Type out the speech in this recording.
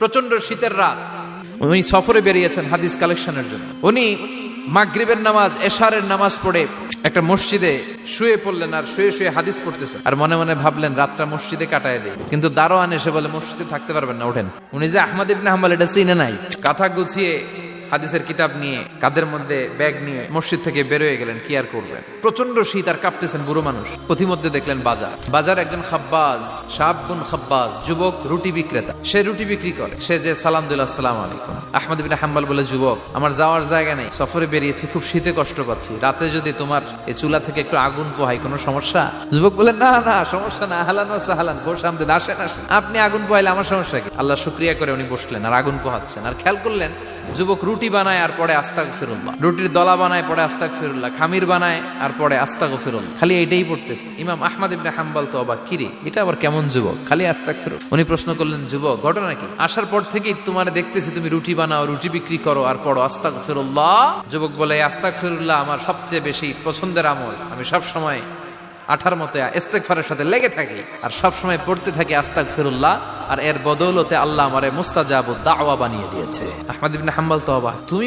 প্রচন্ড শীতের রাত, উনি সফরে বেরিয়েছেন হাদিস কালেকশনের জন্য। উনি মাগরিবের নামাজ, এশারের নামাজ পড়ে একটা মসজিদে শুয়ে পড়লেন, আর শুয়ে শুয়ে হাদিস পড়তেছেন, আর মনে মনে ভাবলেন রাতটা মসজিদে কাটায় দেয়। কিন্তু দারোয়ান এসে বলে মসজিদে থাকতে পারবেন না, ওঠেন। উনি যে আহমদ ইবনে হাম্বল এটা চিনে নাই, কাঁথা গুছিয়ে হাদিসের কিতাব নিয়ে কাঁধের মধ্যে ব্যাগ নিয়ে মসজিদ থেকে বেরোয় গেলেন। কি আর করবেন, প্রচন্ড শীত, আর কাঁপতেছেন বুড়ো মানুষ। পথিমধ্যে দেখলেন বাজার একজন খাব্বাজ, শাবুন খাব্বাজ, যুবক রুটি বিক্রেতা। সে রুটি বিক্রি করে। সে যে সালাম দিল, আসসালামু আলাইকুম। আহমদ ইবনে হাম্বল বলে, যুবক, আমার যাওয়ার জায়গা নেই, সফরে বেরিয়েছি, খুব শীতে কষ্ট পাচ্ছি, রাতে যদি তোমার এই চুলা থেকে একটু আগুন পোহাই কোনো সমস্যা? যুবক বলে, না না, সমস্যা না, আহলান ওয়া সাহলান, বসে আমদের আসেন আসেন, আপনি আগুন পোহাইলে আমার সমস্যা কি? আল্লাহ শুকরিয়া করে উনি বসলেন আর আগুন পোহাচ্ছেন। আর খেয়াল করলেন যুবক রুটি বানায় আর পরে আস্তাগফিরুল্লাহ, রুটির দলা বানায় পরে আস্তাগফিরুল্লাহ, খামির বানায় আর পরে আস্তাগফিরুল্লাহ, খালি এইটাই পড়তেছে। ইমাম আহমদ ইবনে হাম্বল তো অবাক, কিরে এটা আবার কেমন যুবক, খালি আস্তাগফিরুল্লাহ। উনি প্রশ্ন করলেন, যুবক, ঘটনা কি? আসার পর থেকেই তোমার দেখতেছি তুমি রুটি বানাও, রুটি বিক্রি করো আর পড়ো আস্তাগফিরুল্লাহ। যুবক বলে, আস্তাগফিরুল্লাহ আমার সবচেয়ে বেশি পছন্দের আমল, আমি সব সময় আঠার মতো ইস্তেগফারের সাথে লেগে থাকি আর সব সময় পড়তে থাকি আস্তাগফিরুল্লাহ, আর এর বদৌলতে আল্লাহ আমারে মুস্তাজাবুদ দাওয়া বানিয়ে দিয়েছে। আহমদ ইবনে হাম্বল তো অবাক, তুমি